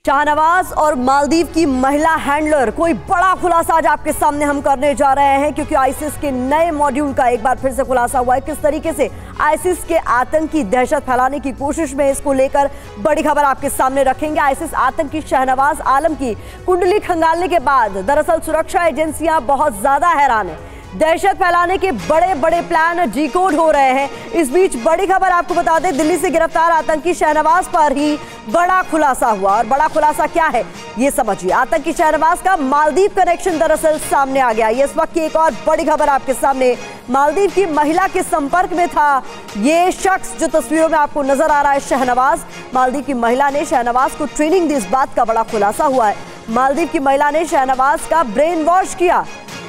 शाहनवाज और मालदीव की महिला हैंडलर, कोई बड़ा खुलासा आज आपके सामने हम करने जा रहे हैं, क्योंकि आईसिस के नए मॉड्यूल का एक बार फिर से खुलासा हुआ है। किस तरीके से आईसिस के आतंकी दहशत फैलाने की कोशिश में, इसको लेकर बड़ी खबर आपके सामने रखेंगे। आईसिस आतंकी शाहनवाज आलम की कुंडली खंगालने के बाद दरअसल सुरक्षा एजेंसियां बहुत ज्यादा हैरान है। दहशत फैलाने के बड़े बड़े प्लान डिकोड हो रहे हैं। इस बीच बड़ी खबर आपको बता दें, दिल्ली से गिरफ्तार आतंकी शाहनवाज पर ही बड़ा खुलासा हुआ। और बड़ा खुलासा क्या है ये समझिए। आतंकी शाहनवाज का मालदीव कनेक्शन दरअसल सामने आ गया। ये इस वक्त की एक और बड़ी खबर आपके सामने। मालदीव की महिला के संपर्क में था ये शख्स जो तस्वीरों में आपको नजर आ रहा है, शाहनवाज। मालदीव की महिला ने शाहनवाज को ट्रेनिंग दी, इस बात का बड़ा खुलासा हुआ है। मालदीव की महिला ने शाहनवाज का ब्रेन वॉश किया,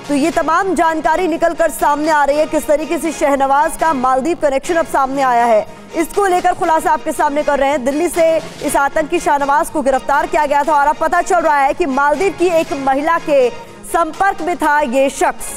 तो ये तमाम जानकारी निकलकर सामने आ रही है। किस तरीके से शाहनवाज का मालदीव कनेक्शन अब सामने आया है, इसको लेकर खुलासा आपके सामने कर रहे हैं। दिल्ली से इस आतंकी शाहनवाज को गिरफ्तार किया गया था और अब पता चल रहा है कि मालदीव की एक महिला के संपर्क में था ये शख्स।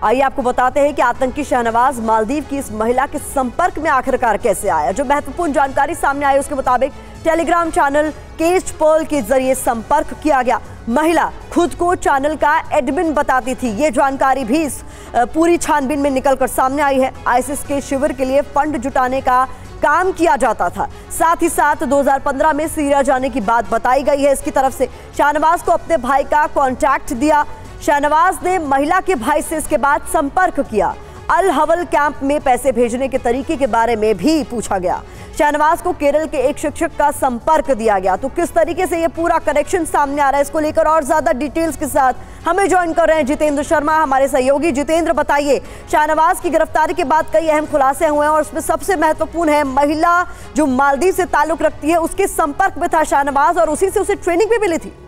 आइए आपको बताते हैं कि आतंकी शाहनवाज मालदीव की इस महिला के संपर्क में आखिरकार कैसे आया। जो महत्वपूर्ण जानकारी सामने आई उसके मुताबिक टेलीग्राम चैनल केस्ट पर्ल के जरिए संपर्क किया गया। महिला खुद को चैनल का एडमिन बताती थी। ये जानकारी भी इस पूरी छानबीन में निकलकर सामने आई है। आईसिस के शिविर के लिए फंड जुटाने का काम किया जाता था। साथ ही साथ 2015 में सीरिया जाने की बात बताई गई है इसकी तरफ से। शाहनवाज को अपने भाई का कॉन्टैक्ट दिया। शाहनवाज ने महिला के भाई से इसके बाद संपर्क किया। अल हवल कैंप में पैसे भेजने के तरीके के बारे में भी पूछा गया। शाहनवाज को केरल के एक शिक्षक का संपर्क दिया गया। तो किस तरीके से ये पूरा कनेक्शन सामने आ रहा है, इसको लेकर और ज्यादा डिटेल्स के साथ हमें ज्वाइन कर रहे हैं जितेंद्र शर्मा, हमारे सहयोगी। जितेंद्र, बताइए, शाहनवाज की गिरफ्तारी के बाद कई अहम खुलासे हुए हैं और उसमें सबसे महत्वपूर्ण है महिला जो मालदीव से ताल्लुक रखती है, उसके संपर्क में था शाहनवाज और उसी से उसे ट्रेनिंग भी मिली थी।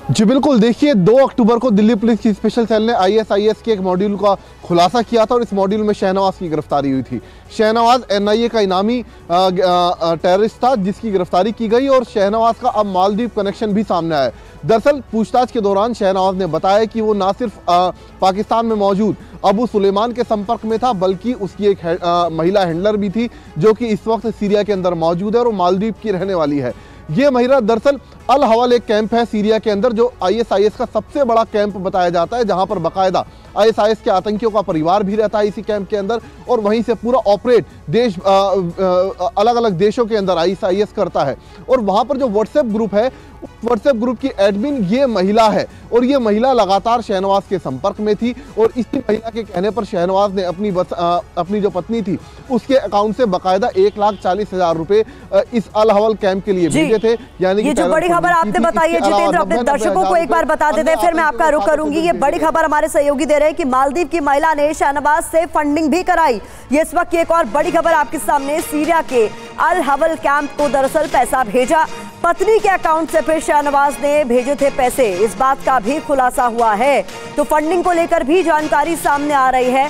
जी बिल्कुल, देखिए 2 अक्टूबर को दिल्ली पुलिस की स्पेशल सेल ने आईएसआईएस के एक मॉड्यूल का खुलासा किया था और इस मॉड्यूल में शाहनवाज की गिरफ्तारी हुई थी। शाहनवाज एनआईए का इनामी टेररिस्ट था जिसकी गिरफ्तारी की गई और शाहनवाज का अब मालदीव कनेक्शन भी सामने आया। दरअसल पूछताछ के दौरान शाहनवाज ने बताया कि वो न सिर्फ पाकिस्तान में मौजूद अबू सुलेमान के संपर्क में था, बल्कि उसकी एक महिला हैंडलर भी थी जो कि इस वक्त सीरिया के अंदर मौजूद है और वो मालदीव की रहने वाली है। ये महिला दरअसल अल हवल एक कैंप है सीरिया के अंदर जो आईएसआईएस का सबसे बड़ा कैंप बताया जाता है, जहां पर बाकायदा आईएसआईएस के आतंकियों का परिवार भी रहता है इसी कैंप के अंदर और वहीं से पूरा ऑपरेट देश अलग अलग देशों के अंदर आईएसआईएस करता है। और वहां पर जो व्हाट्सएप ग्रुप है, व्हाट्सएप ग्रुप की एडमिन ये महिला है और ये महिला लगातार शाहनवाज के संपर्क में थी और इसी महिला के कहने पर शाहनवाज ने अपनी जो पत्नी थी उसके अकाउंट से बाकायदा 1,40,000 रुपए इस अल हवल कैंप के लिए भेजे थे। यानी कि जो बड़ी खबर आपने बताई है जितेंद्र, अपने दर्शकों को एक बार बता देते हैं, फिर मैं आपका रुख करूंगी। ये बड़ी खबर हमारे सहयोगी दे रहे हैं कि मालदीव की महिला ने शाहनवाज से फंडिंग भी कराई। ये इस वक्त की एक और बड़ी खबर आपके सामने। सीरिया के अल हवल कैंप को दरअसल पैसा भेजा पत्नी के अकाउंट से, फिर शाहनवाज ने भेजे थे पैसे, इस बात का भी खुलासा हुआ है। तो फंडिंग को लेकर भी जानकारी सामने आ रही है।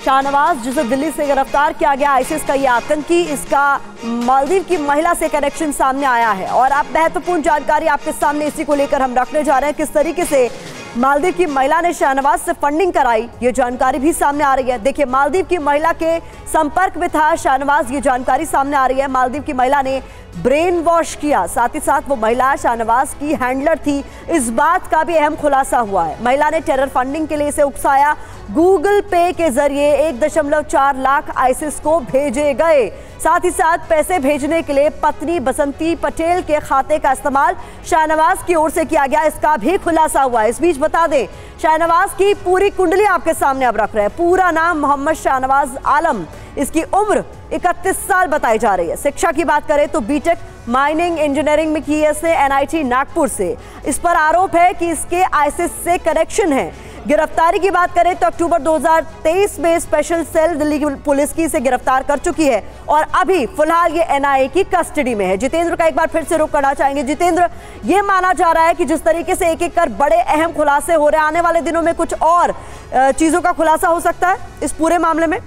शाहनवाज जिसे दिल्ली से गिरफ्तार किया गया, आईसिस का ये आतंकी, इसका मालदीव की महिला से कनेक्शन सामने आया है। और अब महत्वपूर्ण जानकारी आपके सामने इसी को लेकर हम रखने जा रहे हैं। किस तरीके से मालदीव की महिला ने शाहनवाज से फंडिंग कराई, ये जानकारी भी सामने आ रही है। देखिए, मालदीव की महिला के संपर्क में था शाहनवाज, ये जानकारी सामने आ रही है। मालदीव की महिला ने ब्रेन वॉश किया, साथ ही साथ वो महिला शाहनवाज की हैंडलर थी, इस बात का भी अहम खुलासा हुआ है। महिला ने टेरर फंडिंग के लिए इसे उकसाया। गूगल पे के जरिए 1.4 लाख आईसिस को भेजे गए। साथ ही साथ पैसे भेजने के लिए पत्नी बसंती पटेल के खाते का इस्तेमाल शाहनवाज की ओर से किया गया, इसका भी खुलासा हुआ है। इस बीच बता दें, शाहनवाज की पूरी कुंडली आपके सामने अब रख रहे हैं। पूरा नाम मोहम्मद शाहनवाज आलम, इसकी उम्र 31 साल बताई जा रही है। शिक्षा की बात करें तो बीटेक माइनिंग इंजीनियरिंग में की है इसे एनआईटी नागपुर से। इस पर आरोप है कि इसके आईसिस से कनेक्शन है। गिरफ्तारी की बात करें तो अक्टूबर 2023 में स्पेशल सेल दिल्ली पुलिस की इसे गिरफ्तार कर चुकी है और अभी फिलहाल ये एनआईए की कस्टडी में है। जितेंद्र का एक बार फिर से रुख करना चाहेंगे। जितेंद्र, ये माना जा रहा है कि जिस तरीके से एक एक कर बड़े अहम खुलासे हो रहे हैं, आने वाले दिनों में कुछ और चीजों का खुलासा हो सकता है इस पूरे मामले में।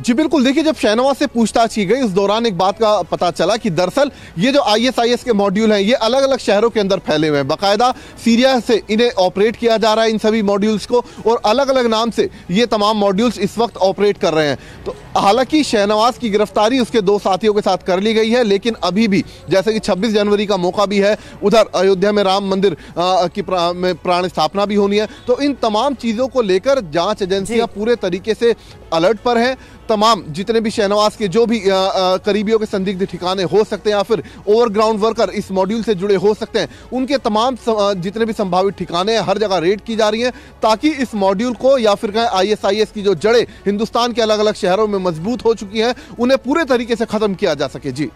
जी बिल्कुल, देखिए जब शाहनवाज से पूछताछ की गई उस दौरान एक बात का पता चला कि दरअसल ये जो ISIS के मॉड्यूल हैं ये अलग अलग शहरों के अंदर फैले हुए हैं। बाकायदा सीरिया से इन्हें ऑपरेट किया जा रहा है इन सभी मॉड्यूल्स को, और अलग अलग नाम से ये तमाम मॉड्यूल्स इस वक्त ऑपरेट कर रहे हैं। तो हालांकि शाहनवाज की गिरफ्तारी उसके 2 साथियों के साथ कर ली गई है, लेकिन अभी भी जैसे कि 26 जनवरी का मौका भी है, उधर अयोध्या में राम मंदिर की प्राण स्थापना भी होनी है। तो इन तमाम चीज़ों को लेकर जांच एजेंसियां पूरे तरीके से अलर्ट पर हैं। तमाम जितने भी शाहनवाज के जो भी करीबियों के संदिग्ध ठिकाने हो सकते हैं या फिर ओवरग्राउंड वर्कर इस मॉड्यूल से जुड़े हो सकते हैं, उनके तमाम जितने भी संभावित ठिकाने हैं हर जगह रेड की जा रही हैं, ताकि इस मॉड्यूल को या फिर कहें ISIS की जो जड़ें हिंदुस्तान के अलग अलग शहरों में मजबूत हो चुकी हैं उन्हें पूरे तरीके से खत्म किया जा सके। जी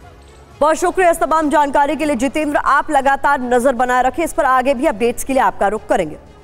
बहुत शुक्रिया इस तमाम जानकारी के लिए जितेंद्र। आप लगातार नजर बनाए रखें इस पर, आगे भी अपडेट्स के लिए आपका रुख करेंगे।